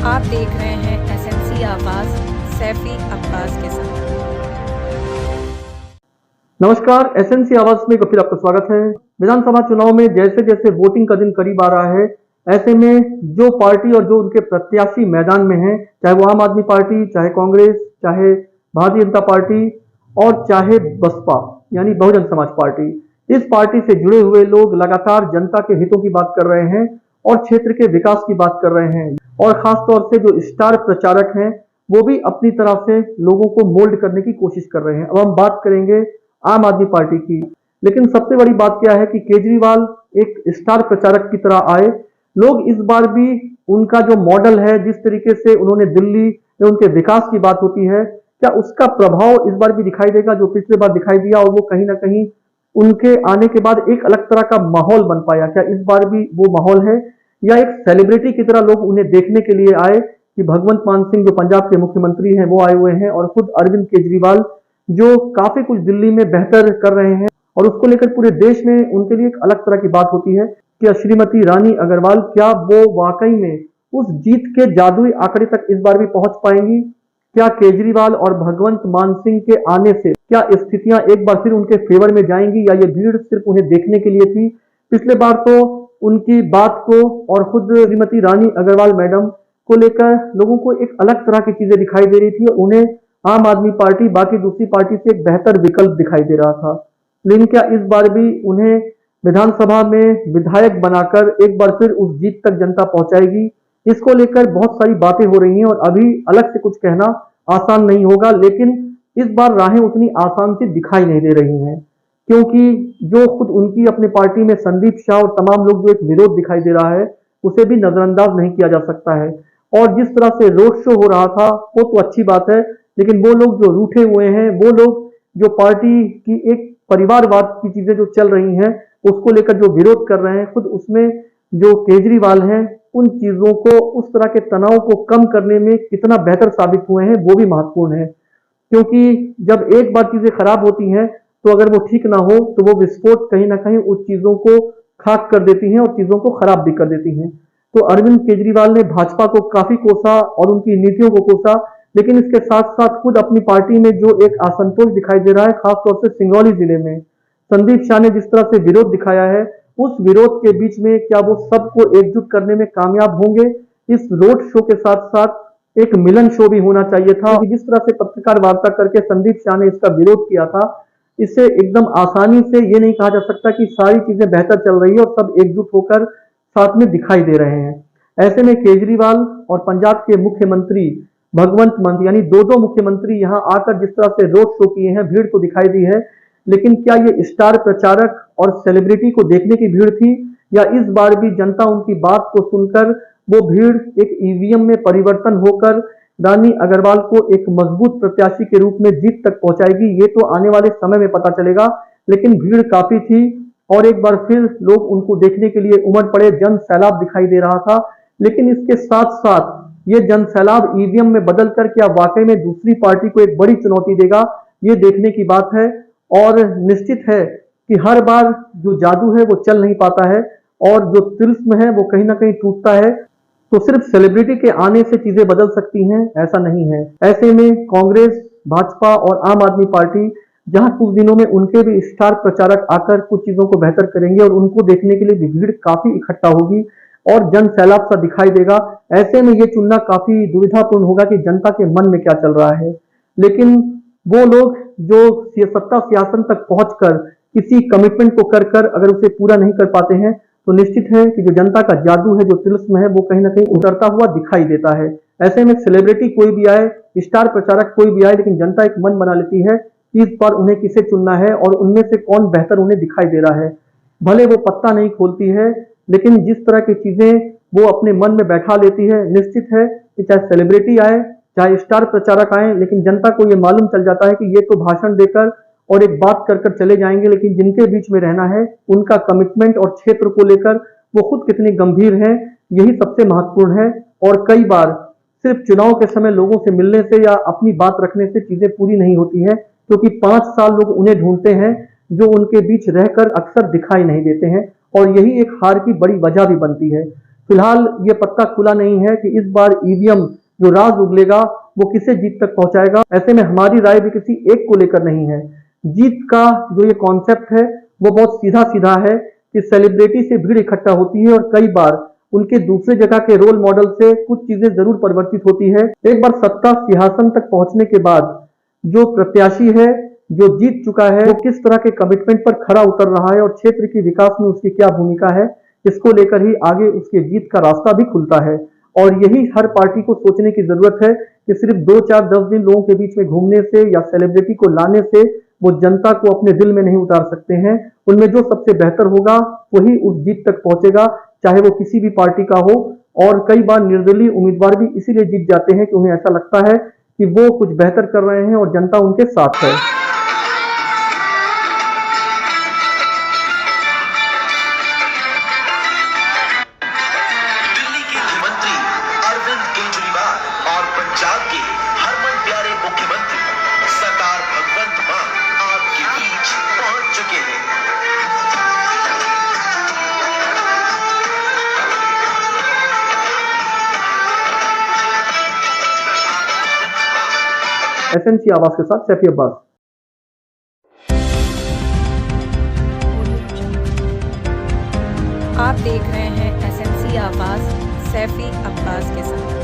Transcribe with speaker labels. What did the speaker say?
Speaker 1: आप देख रहे हैं एसएमसी आवाज सैफी अब्बास के साथ।
Speaker 2: नमस्कार, एसएमसी आवाज में फिर आपका स्वागत है। विधानसभा चुनाव में जैसे जैसे वोटिंग का दिन करीब आ रहा है, ऐसे में जो पार्टी और जो उनके प्रत्याशी मैदान में हैं, चाहे वो आम आदमी पार्टी, चाहे कांग्रेस, चाहे भारतीय जनता पार्टी और चाहे बसपा यानी बहुजन समाज पार्टी, इस पार्टी से जुड़े हुए लोग लगातार जनता के हितों की बात कर रहे हैं और क्षेत्र के विकास की बात कर रहे हैं। और खासतौर से जो स्टार प्रचारक हैं, वो भी अपनी तरफ से लोगों को मोल्ड करने की कोशिश कर रहे हैं। अब हम बात करेंगे आम आदमी पार्टी की, लेकिन सबसे बड़ी बात क्या है कि केजरीवाल एक स्टार प्रचारक की तरह आए। लोग इस बार भी उनका जो मॉडल है, जिस तरीके से उन्होंने दिल्ली में उनके विकास की बात होती है, क्या उसका प्रभाव इस बार भी दिखाई देगा जो पिछले बार दिखाई दिया, और वो कहीं ना कहीं उनके आने के बाद एक अलग तरह का माहौल बन पाया? क्या इस बार भी वो माहौल है, या एक सेलिब्रिटी की तरह लोग उन्हें देखने के लिए आए कि भगवंत मान सिंह जो पंजाब के मुख्यमंत्री हैं वो आए हुए हैं, और खुद अरविंद केजरीवाल जो काफी कुछ दिल्ली में बेहतर कर रहे हैं, और उसको लेकर पूरे देश में उनके लिए एक अलग तरह की बात होती है कि श्रीमती रानी अग्रवाल क्या वो वाकई में उस जीत के जादुई आंकड़े तक इस बार भी पहुंच पाएंगी? क्या केजरीवाल और भगवंत मान सिंह के आने से क्या स्थितियां एक बार फिर उनके फेवर में जाएंगी, या ये भीड़ सिर्फ उन्हें देखने के लिए थी? पिछले बार तो उनकी बात को और खुद श्रीमती रानी अग्रवाल मैडम को लेकर लोगों को एक अलग तरह की चीजें दिखाई दे रही थी, और उन्हें आम आदमी पार्टी बाकी दूसरी पार्टी से एक बेहतर विकल्प दिखाई दे रहा था। लेकिन क्या इस बार भी उन्हें विधानसभा में विधायक बनाकर एक बार फिर उस जीत तक जनता पहुंचाएगी? इसको लेकर बहुत सारी बातें हो रही हैं, और अभी अलग से कुछ कहना आसान नहीं होगा। लेकिन इस बार राहें उतनी आसान सी दिखाई नहीं दे रही हैं, क्योंकि जो खुद उनकी अपने पार्टी में संदीप शाह और तमाम लोग जो एक विरोध दिखाई दे रहा है, उसे भी नजरअंदाज नहीं किया जा सकता है। और जिस तरह से रोड शो हो रहा था वो तो अच्छी बात है, लेकिन वो लोग जो रूठे हुए हैं, वो लोग जो पार्टी की एक परिवारवाद की चीजें जो चल रही हैं उसको लेकर जो विरोध कर रहे हैं, खुद उसमें जो केजरीवाल हैं उन चीजों को, उस तरह के तनाव को कम करने में कितना बेहतर साबित हुए हैं वो भी महत्वपूर्ण है। क्योंकि जब एक बार चीजें खराब होती हैं तो अगर वो ठीक ना हो तो वो विस्फोट कहीं ना कहीं उस चीजों को खाक कर देती हैं और चीजों को खराब भी कर देती हैं। तो अरविंद केजरीवाल ने भाजपा को काफी कोसा और उनकी नीतियों को कोसा, लेकिन इसके साथ साथ खुद अपनी पार्टी में जो एक असंतोष दिखाई दे रहा है, खासतौर से सिंगरौली जिले में संदीप शाह ने जिस तरह से विरोध दिखाया है, उस विरोध के बीच में क्या वो सबको एकजुट करने में कामयाब होंगे? इस रोड शो के साथ साथ एक मिलन शो भी होना चाहिए था, कि जिस तरह से पत्रकार वार्ता करके संदीप शाह ने इसका विरोध किया था, इससे एकदम आसानी से ये नहीं कहा जा सकता कि सारी चीजें बेहतर चल रही है और सब एकजुट होकर साथ में दिखाई दे रहे हैं। ऐसे में केजरीवाल और पंजाब के मुख्यमंत्री भगवंत मान, यानी दो मुख्यमंत्री यहाँ आकर जिस तरह से रोड शो किए हैं, भीड़ तो दिखाई दी है, लेकिन क्या ये स्टार प्रचारक और सेलिब्रिटी को देखने की भीड़ थी, या इस बार भी जनता उनकी बात को सुनकर वो भीड़ एक ईवीएम में परिवर्तन होकर रानी अग्रवाल को एक मजबूत प्रत्याशी के रूप में जीत तक पहुंचाएगी? ये तो आने वाले समय में पता चलेगा। लेकिन भीड़ काफी थी और एक बार फिर लोग उनको देखने के लिए उमड़ पड़े, जन सैलाब दिखाई दे रहा था। लेकिन इसके साथ साथ ये जन सैलाब ईवीएम में बदल कर क्या वाकई में दूसरी पार्टी को एक बड़ी चुनौती देगा, ये देखने की बात है। और निश्चित है कि हर बार जो जादू है वो चल नहीं पाता है, और जो तिलिस्म है वो कहीं ना कहीं टूटता है। तो सिर्फ सेलिब्रिटी के आने से चीजें बदल सकती हैं, ऐसा नहीं है। ऐसे में कांग्रेस, भाजपा और आम आदमी पार्टी, जहां कुछ दिनों में उनके भी स्टार प्रचारक आकर कुछ चीजों को बेहतर करेंगे और उनको देखने के लिए भीड़ काफी इकट्ठा होगी और जन सैलाब सा दिखाई देगा, ऐसे में ये चुनना काफी दुविधापूर्ण होगा कि जनता के मन में क्या चल रहा है। लेकिन वो लोग जो सत्ता सियासन तक पहुंचकर किसी कमिटमेंट को कर कर अगर उसे पूरा नहीं कर पाते हैं, तो निश्चित है कि जो जनता का जादू है, जो तिलिस्म है, वो कहीं ना कहीं उतरता हुआ दिखाई देता है। ऐसे में सेलिब्रिटी कोई भी आए, स्टार प्रचारक कोई भी आए, लेकिन जनता एक मन बना लेती है कि इस बार उन्हें किसे चुनना है और उनमें से कौन बेहतर उन्हें दिखाई दे रहा है। भले वो पत्ता नहीं खोलती है, लेकिन जिस तरह की चीजें वो अपने मन में बैठा लेती है, निश्चित है कि चाहे सेलिब्रिटी आए, चाहे स्टार प्रचारक आए, लेकिन जनता को ये मालूम चल जाता है कि ये तो भाषण देकर और एक बात कर कर चले जाएंगे, लेकिन जिनके बीच में रहना है उनका कमिटमेंट और क्षेत्र को लेकर वो खुद कितने गंभीर हैं, यही सबसे महत्वपूर्ण है। और कई बार सिर्फ चुनाव के समय लोगों से मिलने से या अपनी बात रखने से चीजें पूरी नहीं होती हैं, क्योंकि 5 साल लोग उन्हें ढूंढते हैं जो उनके बीच रहकर अक्सर दिखाई नहीं देते हैं, और यही एक हार की बड़ी वजह भी बनती है। फिलहाल ये पत्ता खुला नहीं है कि इस बार ईवीएम जो राज उगलेगा वो किसे जीत तक पहुंचाएगा। ऐसे में हमारी राय भी किसी एक को लेकर नहीं है। जीत का जो ये कॉन्सेप्ट है वो बहुत सीधा सीधा है कि सेलिब्रिटी से भीड़ इकट्ठा होती है और कई बार उनके दूसरे जगह के रोल मॉडल से कुछ चीजें जरूर परिवर्तित होती है। एक बार सत्ता सिंहासन तक पहुंचने के बाद जो प्रत्याशी है जो जीत चुका है वो किस तरह के कमिटमेंट पर खरा उतर रहा है और क्षेत्र के विकास में उसकी क्या भूमिका है, इसको लेकर ही आगे उसके जीत का रास्ता भी खुलता है। और यही हर पार्टी को सोचने की जरूरत है कि सिर्फ 2, 4, 10 दिन लोगों के बीच में घूमने से या सेलिब्रिटी को लाने से वो जनता को अपने दिल में नहीं उतार सकते हैं। उनमें जो सबसे बेहतर होगा वही उस जीत तक पहुंचेगा, चाहे वो किसी भी पार्टी का हो। और कई बार निर्दलीय उम्मीदवार भी इसीलिए जीत जाते हैं कि उन्हें ऐसा लगता है कि वो कुछ बेहतर कर रहे हैं और जनता उनके साथ है।
Speaker 3: दिल्ली के मुख्यमंत्री अरविंद केजरीवाल और पंजाब के हरमन प्यारे मुख्यमंत्री सरदार भगवंत मान आपके बीच पहुंच चुके हैं।
Speaker 2: एसएनसी आवाज के साथ सैफी अब्बास।
Speaker 1: आप देख रहे हैं एसएनसी आवाज सैफी अब्बास के साथ।